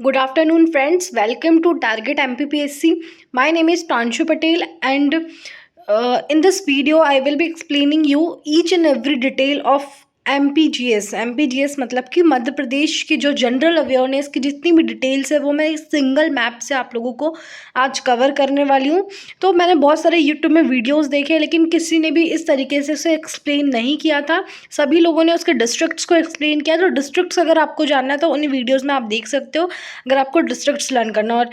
Good afternoon, friends. Welcome to Target MPPSC. My name is Pranshu Patel, and in this video, I will be explaining you each and every detail of MPGS. MPGS मतलब कि मध्य प्रदेश की जो general awareness की जितनी भी details है वो मैं इस सिंगल मैप से आप लोगों को आज कवर करने वाली हूँ। तो मैंने बहुत सारे यूट्यूब में वीडियोस देखे, लेकिन किसी ने भी इस तरीके से उसे एक्सप्लेन नहीं किया था। सभी लोगों ने उसके डिस्ट्रिक्ट्स को एक्सप्लेन किया। तो डिस्ट्रिक्ट्स अगर आपको जानना है तो उन्हीं वीडियोज़ में आप देख सकते हो, अगर आपको डिस्ट्रिक्ट्स लर्न करना।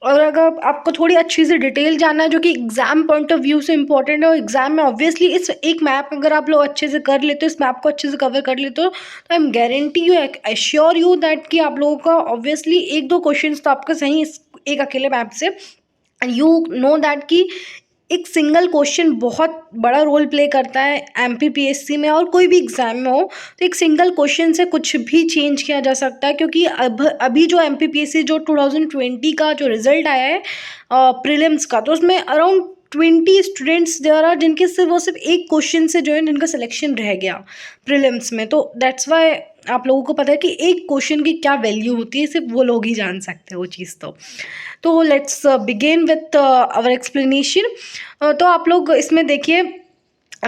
और अगर आपको थोड़ी अच्छी सी डिटेल जानना है जो कि एग्जाम पॉइंट ऑफ व्यू से इंपॉर्टेंट है, और एग्जाम में ऑब्वियसली इस एक मैप अगर आप लोग अच्छे से कर लेते हो, इस मैप को अच्छे से कवर कर लेते हो, तो I M guarantee you, assure you that कि आप लोगों का ऑब्वियसली एक दो क्वेश्चन तो आपका सही इस एक अकेले मैप से। एंड यू नो दैट कि एक सिंगल क्वेश्चन बहुत बड़ा रोल प्ले करता है एमपीपीएससी में, और कोई भी एग्जाम में हो तो एक सिंगल क्वेश्चन से कुछ भी चेंज किया जा सकता है। क्योंकि अभी जो एमपीपीएससी जो 2020 का जो रिजल्ट आया है प्रीलिम्स का, तो उसमें अराउंड 20 स्टूडेंट्स देयर आर जिनके सिर्फ एक क्वेश्चन से जो है जिनका सिलेक्शन रह गया प्रीलिम्स में। तो दैट्स वाई आप लोगों को पता है कि एक क्वेश्चन की क्या वैल्यू होती है, सिर्फ वो लोग ही जान सकते हैं वो चीज़। तो let's begin with our explanation. तो आप लोग इसमें देखिए,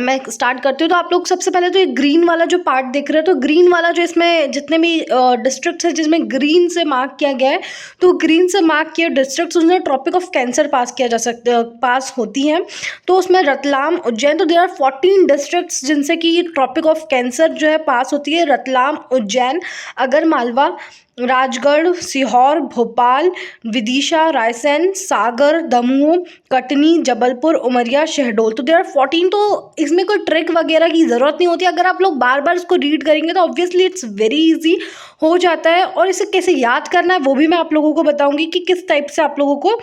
मैं स्टार्ट करती हूँ। तो आप लोग सबसे पहले तो ये ग्रीन वाला जो पार्ट देख रहे हो, तो ग्रीन वाला जो इसमें जितने भी डिस्ट्रिक्ट्स हैं जिसमें ग्रीन से मार्क किया गया है, तो ग्रीन से मार्क किए डिस्ट्रिक्ट्स उसमें ट्रॉपिक ऑफ कैंसर पास किया जा सकता पास होती हैं। तो उसमें रतलाम, उज्जैन, तो देर आर 14 डिस्ट्रिक्ट्स जिनसे कि ट्रॉपिक ऑफ कैंसर जो है पास होती है। रतलाम, उज्जैन, अगर मालवा, राजगढ़, सीहोर, भोपाल, विदिशा, रायसेन, सागर, दमोह, कटनी, जबलपुर, उमरिया, शहडोल। तो देर आर 14। तो इसमें कोई ट्रिक वगैरह की ज़रूरत नहीं होती। अगर आप लोग बार बार इसको रीड करेंगे तो ऑब्वियसली इट्स वेरी इजी हो जाता है। और इसे कैसे याद करना है वो भी मैं आप लोगों को बताऊंगी कि किस टाइप से आप लोगों को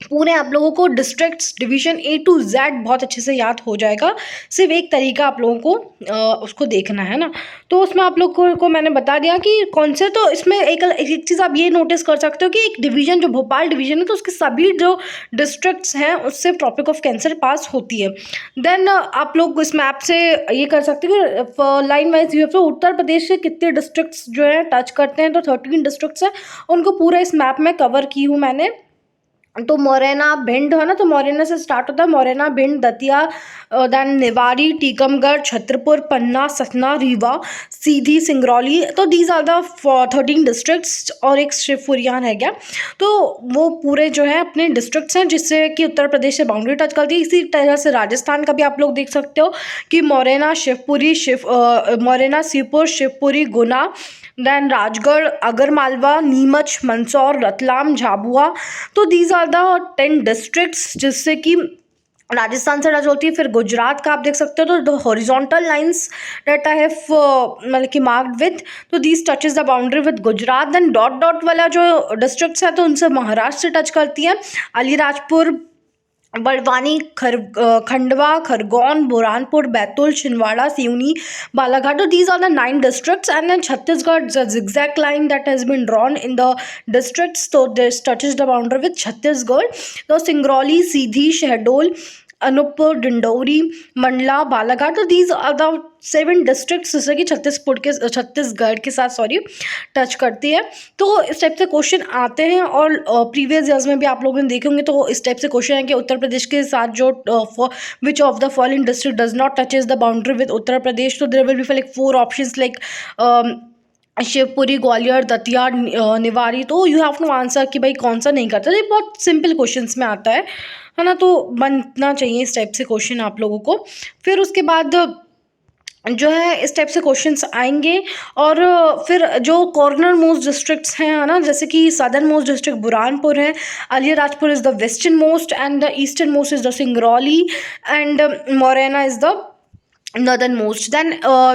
पूरे आप लोगों को districts division A to Z बहुत अच्छे से याद हो जाएगा। सिर्फ एक तरीका आप लोगों को उसको देखना है ना। तो उसमें आप लोग को मैंने बता दिया कि कौन से। तो इसमें एक चीज़ आप ये नोटिस कर सकते हो कि एक डिवीजन जो भोपाल डिवीजन है, तो उसके सभी जो डिस्ट्रिक्ट्स हैं उससे ट्रॉपिक ऑफ कैंसर पास होती है। देन आप लोग इस मैप से ये कर सकते हो कि लाइन वाइज व्यू पे उत्तर प्रदेश से कितने डिस्ट्रिक्ट्स जो है टच करते हैं, तो 13 डिस्ट्रिक्ट्स हैं, उनको पूरा इस मैप में कवर की हूँ मैंने। तो मोरेना, भिंड है ना, तो मोरेना से स्टार्ट होता है। मोरेना, भिंड, दतिया, देन निवाड़ी, टीकमगढ़, छतरपुर, पन्ना, सतना, रीवा, सीधी, सिंगरौली। तो दीज आर द 13 डिस्ट्रिक्ट्स, और एक शिवपुरिया रह गया। तो वो पूरे जो है अपने डिस्ट्रिक्ट्स हैं जिससे कि उत्तर प्रदेश से बाउंड्री टच करती है। इसी तरह से राजस्थान का भी आप लोग देख सकते हो कि मोरेना, शिवपुरी, मोरेना, सीहोर, शिवपुरी, गुना, देन राजगढ़, अगरमालवा, नीमच, मंदसौर, रतलाम, झाबुआ। तो दीज आर द 10 डिस्ट्रिक्ट्स जिससे कि राजस्थान से टच होती है। फिर गुजरात का आप देख सकते हो, तो the horizontal lines that I have मतलब कि मार्क्ड विद, तो these touches the boundary with Gujarat. Then dot dot वाला जो डिस्ट्रिक्ट्स है तो उनसे महाराष्ट्र से टच करती है। Alirajpur, Barwani, Khandwa, Khargone, Burhanpur, Betul, Chhindwara, Seoni, Balaghat. These are the 9 districts. And then Chhattisgarh, the zigzag line that has been drawn in the districts, so this touches the boundary with Chhattisgarh. So Singrauli, Seedhi, Shahdol, Anuppur, Dindori, Mandla, Balaghat. तो दीज आर द 7 डिस्ट्रिक्ट्स जैसे कि छत्तीसगढ़ के साथ touch करती है। तो इस type से क्वेश्चन आते हैं, और प्रीवियस ईयर्स में भी आप लोगों ने देखे होंगे। तो इस टाइप से क्वेश्चन है कि उत्तर प्रदेश के साथ जो which of the following district does not touches the boundary with Uttar Pradesh. तो there will be like 4 options like Shivpuri, Gwalior, Datia, Niwari. तो यू हैव टू आंसर कि भाई कौन सा नहीं करता। ये बहुत सिंपल क्वेश्चंस में आता है ना। तो बनना चाहिए इस टाइप से क्वेश्चन आप लोगों को। फिर उसके बाद जो है इस टाइप से क्वेश्चंस आएंगे। और फिर जो कॉर्नर मोस्ट डिस्ट्रिक्ट्स हैं, है ना, जैसे कि सदर्न मोस्ट डिस्ट्रिक्ट बुरहानपुर है, Alirajpur is the western most, and the eastern most is the Singrauli, and Morena is the northern most. Then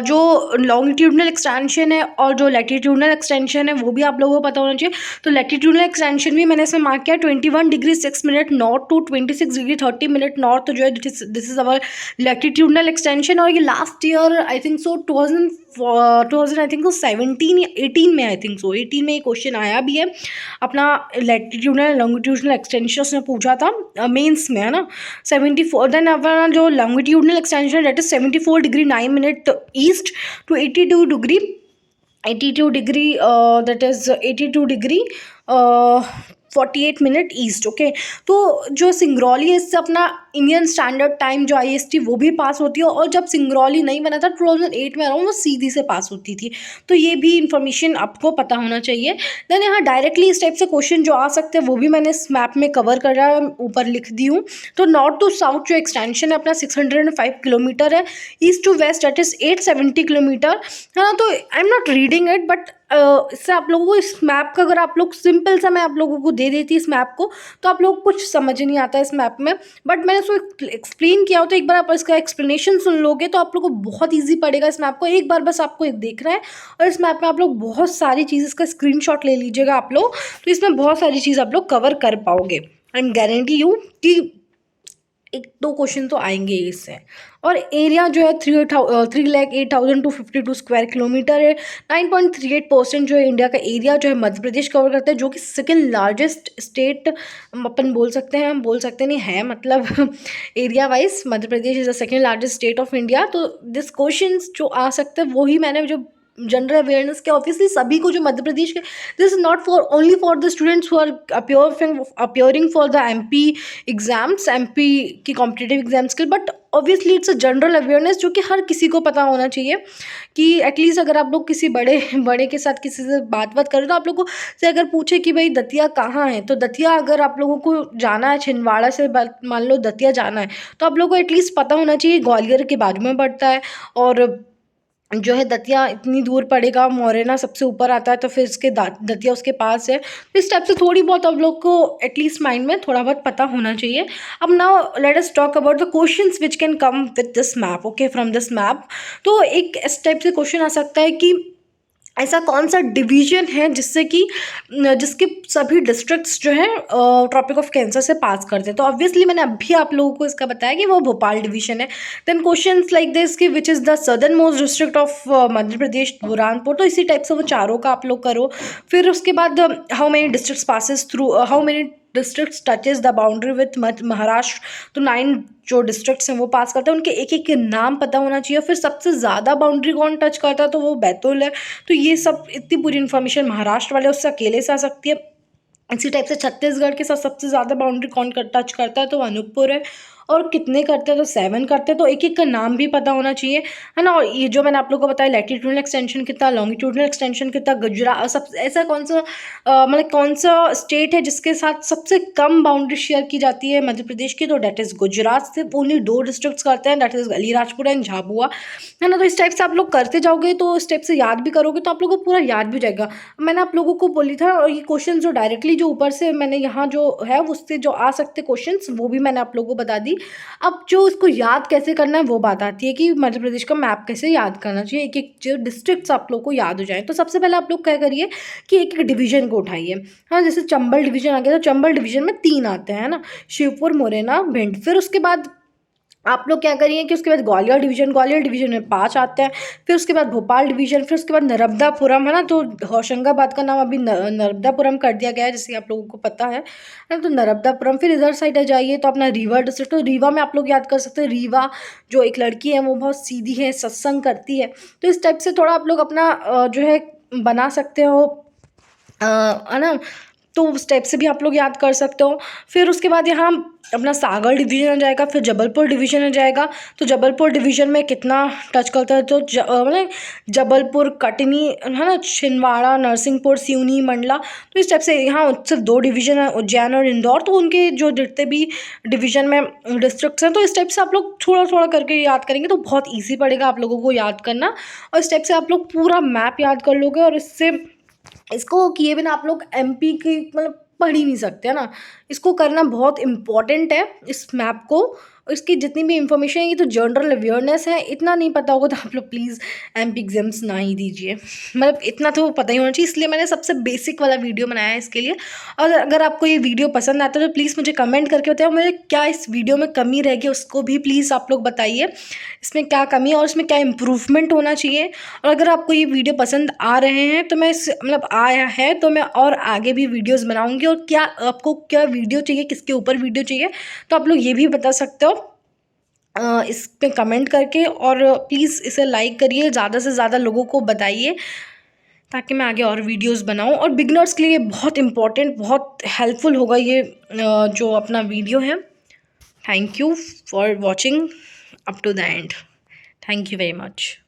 जो लॉन्गिट्यूडनल एक्सटेंशन है और जो लैटिट्यूडनल एक्सटेंशन है वो भी आप लोगों को पता होना चाहिए। तो लैटिट्यूडनल एक्सटेंशन भी मैंने इसमें मार्क किया 21 degree 6 minute north to 26 degree 30 minute north, जो है this is our latitudinal extension. और ये last year I think so 2000 I think so 17 या 18 में, आई थिंक सो 18 में ये क्वेश्चन आया भी है अपना लैटिट्यूडनल लॉन्गिट्यूडनल एक्सटेंशन उसने पूछा था मेंस में, है ना। 74। देन अपना जो longitudinal extension that is 74 degree 9 minute east to 82 degree 82 degree, that is 82 degree 48 minute east. Okay, तो जो सिंगरौली है इससे अपना इंडियन स्टैंडर्ड टाइम जो IST वो भी पास होती है, और जब सिंगरौली नहीं बना था 2008 में अराउंड, वो सीधी से पास होती थी। तो ये भी इन्फॉर्मेशन आपको पता होना चाहिए। देन यहाँ डायरेक्टली इस टाइप से क्वेश्चन जो आ सकते हैं वो भी मैंने इस मैप में कवर कर रहा है, ऊपर लिख दी हूँ। तो नॉर्थ टू साउथ जो एक्सटेंशन है अपना 605 किलोमीटर है, east to west that is 870 kilometre है ना। तो I am not reading it, but इससे आप लोगों को इस मैप का, अगर आप लोग सिंपल सा मैं आप लोगों को दे देती इस मैप को, तो आप लोग कुछ समझ नहीं आता इस मैप में, बट मैंने उसको एक्सप्लेन किया हो, तो एक बार आप इसका एक्सप्लेनेशन सुन लोगे तो आप लोग को बहुत ईजी पड़ेगा इस मैप को। एक बार बस आपको एक देखना है, और इस मैप में आप लोग बहुत सारी चीज़, इसका स्क्रीनशॉट ले लीजिएगा आप लोग, तो इसमें बहुत सारी चीज़ आप लोग कवर कर पाओगे। आई एम गारंटी यू कि एक दो क्वेश्चन तो आएंगे इससे। और एरिया जो है 3,08,252 स्क्वायर किलोमीटर है। 9.38% जो है इंडिया का एरिया जो है मध्य प्रदेश कवर करता है, जो कि सेकेंड लार्जेस्ट स्टेट अपन बोल सकते हैं, हम बोल सकते नहीं है मतलब area wise Madhya Pradesh is the second largest state of India. तो दिस क्वेश्चन जो आ सकते हैं वही मैंने जो जनरल अवेयरनेस के, ऑब्वियसली सभी को जो मध्य प्रदेश के, this is not for only for the students who are appearing for the MP exams, MP की कॉम्पिटेटिव एग्जाम्स के, but obviously it's a general awareness जो कि हर किसी को पता होना चाहिए। कि एटलीस्ट अगर आप लोग किसी बड़े बड़े के साथ किसी से बात करें, तो आप लोगों से अगर पूछे कि भाई दतिया कहाँ है, तो दतिया अगर आप लोगों को जाना है, छिंदवाड़ा से मान लो दतिया जाना है, तो आप लोगों को एटलीस्ट पता होना चाहिए ग्वालियर के बाजू में पड़ता है, और जो है दतिया इतनी दूर पड़ेगा, मोरेना सबसे ऊपर आता है, तो फिर इसके दतिया उसके पास है। तो इस टाइप से थोड़ी बहुत आप लोग को एटलीस्ट माइंड में थोड़ा बहुत पता होना चाहिए। अब now let us talk about the questions which can come with this map. Okay, from this map, तो एक इस टाइप से क्वेश्चन आ सकता है कि ऐसा कौन सा डिवीजन है जिससे कि जिसके सभी डिस्ट्रिक्ट्स जो है ट्रॉपिक ऑफ कैंसर से पास करते हैं। तो ऑब्वियसली मैंने अभी आप लोगों को इसका बताया कि वो भोपाल डिवीजन है। देन क्वेश्चंस लाइक दिस कि which is the southernmost district of Madhya Pradesh, Burhanpur. तो इसी टाइप से वो चारों का आप लोग करो। फिर उसके बाद how many districts passes through, how many districts touches the boundary with Maharashtra. तो 9 जो डिस्ट्रिक्ट्स हैं वो पास करते हैं, उनके एक एक के नाम पता होना चाहिए। फिर सबसे ज़्यादा बाउंड्री कौन टच करता है, तो वो बैतूल है। तो ये सब इतनी पूरी इन्फॉर्मेशन महाराष्ट्र वाले उससे अकेले से आ सकती है। इसी टाइप से छत्तीसगढ़ के साथ सबसे ज़्यादा बाउंड्री कौन टच करता है, तो अनूपपुर है। और कितने करते हैं, तो 7 करते हैं। तो एक एक का नाम भी पता होना चाहिए, है ना। और ये जो मैंने आप लोगों को बताया लैटिट्यूडनल एक्सटेंशन कितना, लॉन्गिट्यूडनल एक्सटेंशन कितना, गुजरात सब ऐसा कौन सा मतलब कौन सा स्टेट है जिसके साथ सबसे कम बाउंड्री शेयर की जाती है मध्य प्रदेश की, तो डेट इज़ गुजरात। से ओनली 2 डिस्ट्रिक्ट्स करते हैं, that is Alirajpur and Jhabua, है ना। तो इस टाइप से आप लोग करते जाओगे, तो इस टाइप से याद भी करोगे, तो आप लोगों को पूरा याद भी हो जाएगा। मैंने आप लोगों को बोली था, और ये क्वेश्चन जो डायरेक्टली जो ऊपर से मैंने यहाँ जो है उससे जो आ सकते क्वेश्चंस, वो भी मैंने आप लोगों को बता दी। अब जो इसको याद कैसे करना है वो बात आती है कि मध्य प्रदेश का मैप कैसे याद करना चाहिए, एक एक जो डिस्ट्रिक्ट्स आप लोग को याद हो जाए। तो सबसे पहले आप लोग क्या करिए कि एक एक डिवीजन को उठाइए। हाँ, जैसे चंबल डिवीजन आ गया, तो चंबल डिवीजन में 3 आते हैं ना, शिवपुर, मुरैना, भिंड। फिर उसके बाद आप लोग क्या करिए कि उसके बाद ग्वालियर डिवीजन में 5 आते हैं। फिर उसके बाद भोपाल डिवीजन, फिर उसके बाद नर्मदापुरम, है ना। तो होशंगाबाद का नाम अभी नर्मदापुरम कर दिया गया है, जैसे आप लोगों को पता है ना। तो नर्मदापुरम। फिर इधर साइड आ जाइए तो अपना रीवा डिस्ट्रिक्ट। तो रीवा में आप लोग याद कर सकते हैं, रीवा जो एक लड़की है वो बहुत सीधी है, सत्संग करती है। तो इस टाइप से थोड़ा आप लोग अपना जो है बना सकते हो, है ना। तो उस टाइप से भी आप लोग याद कर सकते हो। फिर उसके बाद यहाँ अपना सागर डिवीजन आ जाएगा, फिर जबलपुर डिवीजन आ जाएगा। तो जबलपुर डिवीजन में कितना टच करता है, तो मतलब जबलपुर, कटनी, है ना, छिंदवाड़ा, नरसिंहपुर, सिवनी, मंडला। तो इस टाइप से यहाँ सिर्फ 2 डिवीजन है, उज्जैन और इंदौर। तो उनके जो जितने भी डिवीजन में डिस्ट्रिक्ट्स हैं, तो इस टाइप से आप लोग थोड़ा थोड़ा करके याद करेंगे तो बहुत ईजी पड़ेगा आप लोगों को याद करना। और इस टाइप से आप लोग पूरा मैप याद कर लोगे, और इससे इसको किए बिना आप लोग MP की मतलब पढ़ ही नहीं सकते, है ना। इसको करना बहुत इम्पॉर्टेंट है, इस मैप को। इसकी जितनी भी इंफॉर्मेशन है, ये तो जनरल अवेयरनेस है। इतना नहीं पता होगा तो आप लोग प्लीज़ MP एग्जाम्स ना ही दीजिए, मतलब इतना तो पता ही होना चाहिए। इसलिए मैंने सबसे बेसिक वाला वीडियो बनाया है इसके लिए। और अगर आपको ये वीडियो पसंद आता है तो प्लीज़ मुझे कमेंट करके बताओ, मुझे क्या इस वीडियो में कमी रह गई उसको भी प्लीज़ आप लोग बताइए, इसमें क्या कमी है और इसमें क्या इम्प्रूवमेंट होना चाहिए। और अगर आपको ये वीडियो पसंद आ रहे हैं तो मैं इस मतलब आया है तो मैं और आगे भी वीडियोस बनाऊंगी। और क्या आपको क्या वीडियो चाहिए, किसके ऊपर वीडियो चाहिए, तो आप लोग ये भी बता सकते हो इस पे कमेंट करके। और प्लीज़ इसे लाइक करिए, ज़्यादा से ज़्यादा लोगों को बताइए। ताकि मैं आगे और वीडियोस बनाऊं, और बिगनर्स के लिए बहुत इम्पोर्टेंट, बहुत हेल्पफुल होगा ये जो अपना वीडियो है। Thank you for watching up to the end. Thank you very much.